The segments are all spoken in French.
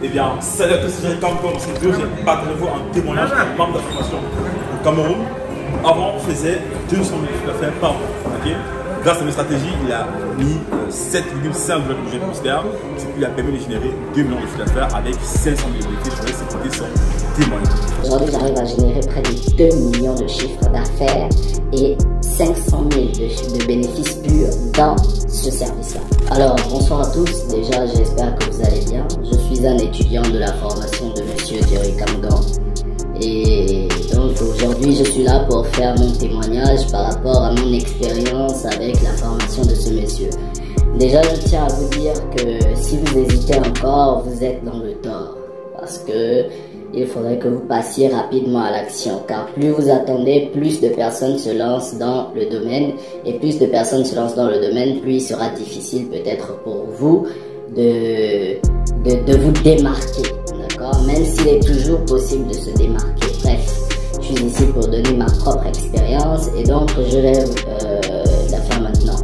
Eh bien, salut à tous, c'est Jerry Kamgo. Dans cette vidéo, j'ai partagé un témoignage d'un membre de la formation au Cameroun. Avant, on faisait 200 000 chiffres d'affaires par mois. Okay. Grâce à mes stratégies, il a mis 7,5 de budget publicitaire, ce qui lui a permis de générer 2 millions de chiffres d'affaires avec 500 000 bénéfices. Je vais laisser écouter son témoignage. Aujourd'hui, j'arrive à générer près de 2 millions de chiffres d'affaires et 500 000 de bénéfices purs dans ce service-là. Alors, bonsoir à tous. Déjà, j'espère que vous allez bien. Je suis un étudiant de la formation de Monsieur Jerry Kamgo. Et donc, aujourd'hui, je suis là pour faire mon témoignage par rapport à mon expérience avec la formation de ce monsieur. Déjà, je tiens à vous dire que si vous hésitez encore, vous êtes dans le tort. Parce que il faudrait que vous passiez rapidement à l'action, car plus vous attendez, plus de personnes se lancent dans le domaine, et plus de personnes se lancent dans le domaine, plus il sera difficile peut-être pour vous de vous démarquer, d'accord? Même s'il est toujours possible de se démarquer. Bref, je suis ici pour donner ma propre expérience, et donc je vais la faire maintenant.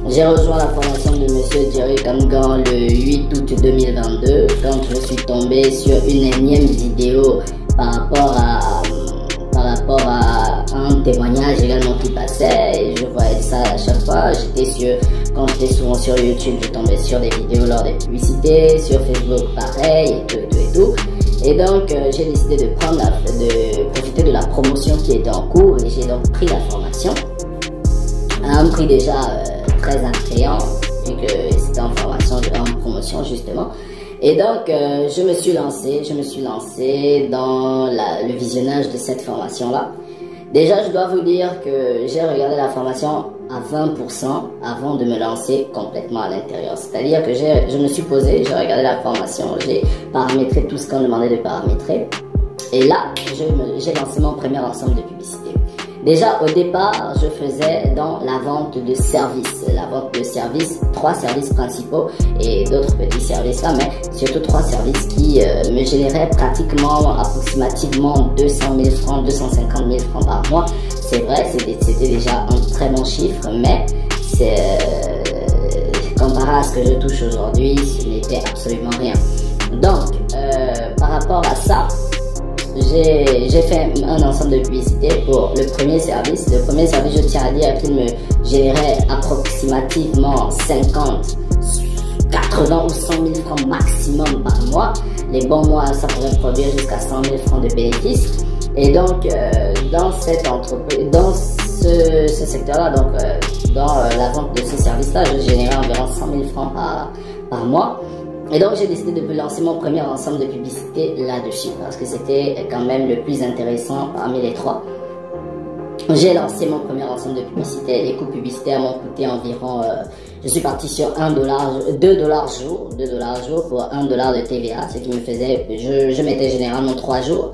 J'ai rejoint la formation de Monsieur Jerry Kamgo le 8 août 2022 quand je suis tombé sur une énième vidéo par rapport à un témoignage également qui passait, et je voyais ça à chaque fois. Quand j'étais souvent sur YouTube, je tombais sur des vidéos lors des publicités, sur Facebook pareil, et tout. Et donc j'ai décidé de profiter de la promotion qui était en cours, et j'ai donc pris la formation à un prix déjà très attrayant, vu que c'était en formation, en promotion justement. Et donc je me suis lancé dans le visionnage de cette formation là. Déjà, je dois vous dire que j'ai regardé la formation à 20% avant de me lancer complètement à l'intérieur. C'est-à-dire que je me suis posé, j'ai regardé la formation, j'ai paramétré tout ce qu'on demandait de paramétrer, et là j'ai lancé mon premier ensemble de publicité. Déjà, au départ, je faisais dans la vente de services. La vente de services, 3 services principaux et d'autres petits services là, mais surtout 3 services qui me généraient pratiquement, approximativement 200 000 francs, 250 000 francs par mois. C'est vrai, c'était déjà un très bon chiffre, mais c'est comparé à ce que je touche aujourd'hui, ce n'était absolument rien. Donc, par rapport à ça, j'ai fait un ensemble de publicités pour le premier service. Le premier service, je tiens à dire qu'il me générait approximativement 50, 80 ou 100 000 francs maximum par mois. Les bons mois, ça pourrait produire jusqu'à 100 000 francs de bénéfices. Et donc, dans cette entreprise, dans ce secteur-là, donc dans la vente de ce service-là, je générais environ 100 000 francs par mois. Et donc j'ai décidé de lancer mon premier ensemble de publicité là-dessus, parce que c'était quand même le plus intéressant parmi les 3. J'ai lancé mon premier ensemble de publicité. Les coûts publicitaires m'ont coûté environ, je suis parti sur 2 dollars jour pour 1 dollar de TVA, ce qui me faisait, je mettais généralement 3 jours,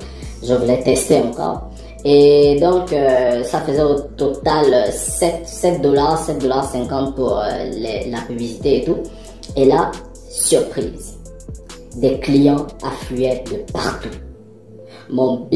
je voulais tester encore. Et donc ça faisait au total 7 dollars, 7,50 $ pour la publicité et tout. Et là, surprise, des clients affluaient de partout. Mon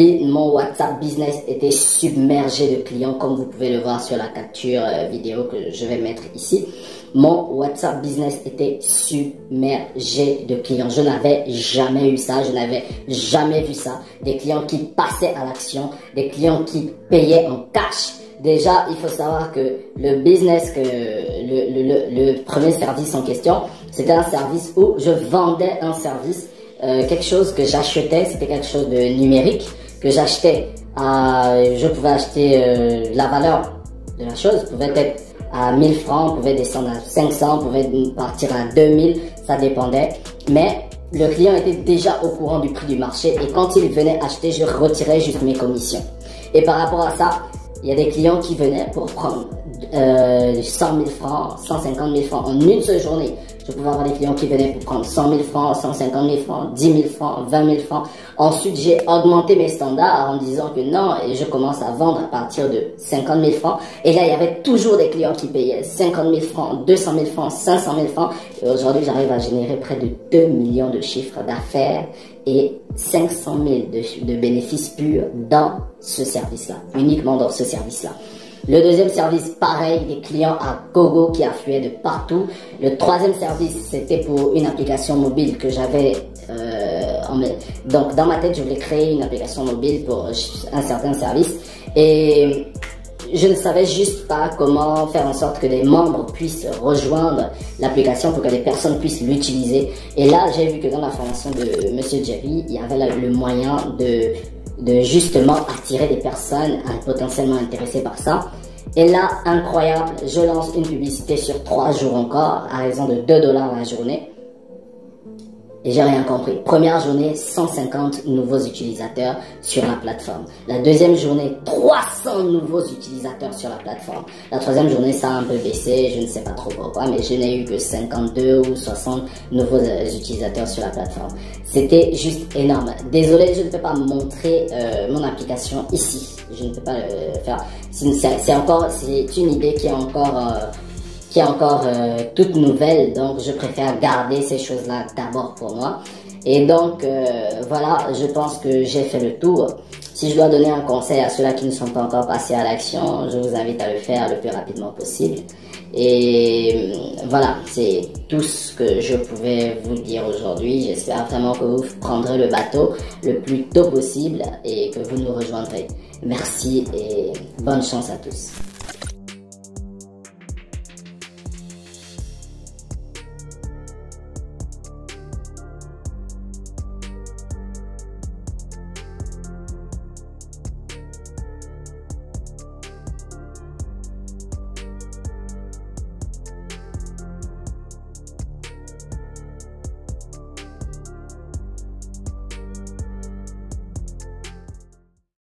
WhatsApp Business était submergé de clients, comme vous pouvez le voir sur la capture vidéo que je vais mettre ici. Mon WhatsApp Business était submergé de clients. Je n'avais jamais eu ça, je n'avais jamais vu ça. Des clients qui passaient à l'action, des clients qui payaient en cash. Déjà, il faut savoir que le business, le premier service en question, c'était un service où je vendais un service, quelque chose que j'achetais, c'était quelque chose de numérique, que j'achetais je pouvais acheter la valeur de la chose, pouvait être à 1000 francs, pouvait descendre à 500, pouvait partir à 2000, ça dépendait. Mais le client était déjà au courant du prix du marché, et quand il venait acheter, je retirais juste mes commissions. Et par rapport à ça, il y a des clients qui venaient pour prendre 100 000 francs, 150 000 francs en une seule journée. Je pouvais avoir des clients qui venaient pour prendre 100 000 francs, 150 000 francs, 10 000 francs, 20 000 francs. Ensuite, j'ai augmenté mes standards en disant que non, et je commence à vendre à partir de 50 000 francs. Et là, il y avait toujours des clients qui payaient 50 000 francs, 200 000 francs, 500 000 francs. Et aujourd'hui, j'arrive à générer près de 2 millions de chiffres d'affaires et 500 000 de bénéfices purs dans ce service-là, uniquement dans ce service-là. Le deuxième service, pareil, des clients à gogo qui affluaient de partout. Le troisième service, c'était pour une application mobile que j'avais donc dans ma tête, je voulais créer une application mobile pour un certain service et je ne savais juste pas comment faire en sorte que des membres puissent rejoindre l'application pour que des personnes puissent l'utiliser. Et là, j'ai vu que dans la formation de Monsieur Jerry, il y avait le moyen de justement attirer des personnes potentiellement intéressées par ça. Et là, incroyable, je lance une publicité sur 3 jours encore à raison de 2 $ la journée. Et j'ai rien compris. Première journée, 150 nouveaux utilisateurs sur la plateforme. La deuxième journée, 300 nouveaux utilisateurs sur la plateforme. La troisième journée, ça a un peu baissé, je ne sais pas trop pourquoi, mais je n'ai eu que 52 ou 60 nouveaux utilisateurs sur la plateforme. C'était juste énorme. Désolé, je ne peux pas montrer mon application ici. Je ne peux pas le faire. C'est une idée qui est encore toute nouvelle, donc je préfère garder ces choses-là d'abord pour moi. Et donc voilà, je pense que j'ai fait le tour. Si je dois donner un conseil à ceux-là qui ne sont pas encore passés à l'action, je vous invite à le faire le plus rapidement possible. Et voilà, c'est tout ce que je pouvais vous dire aujourd'hui. J'espère vraiment que vous prendrez le bateau le plus tôt possible et que vous nous rejoindrez. Merci et bonne chance à tous.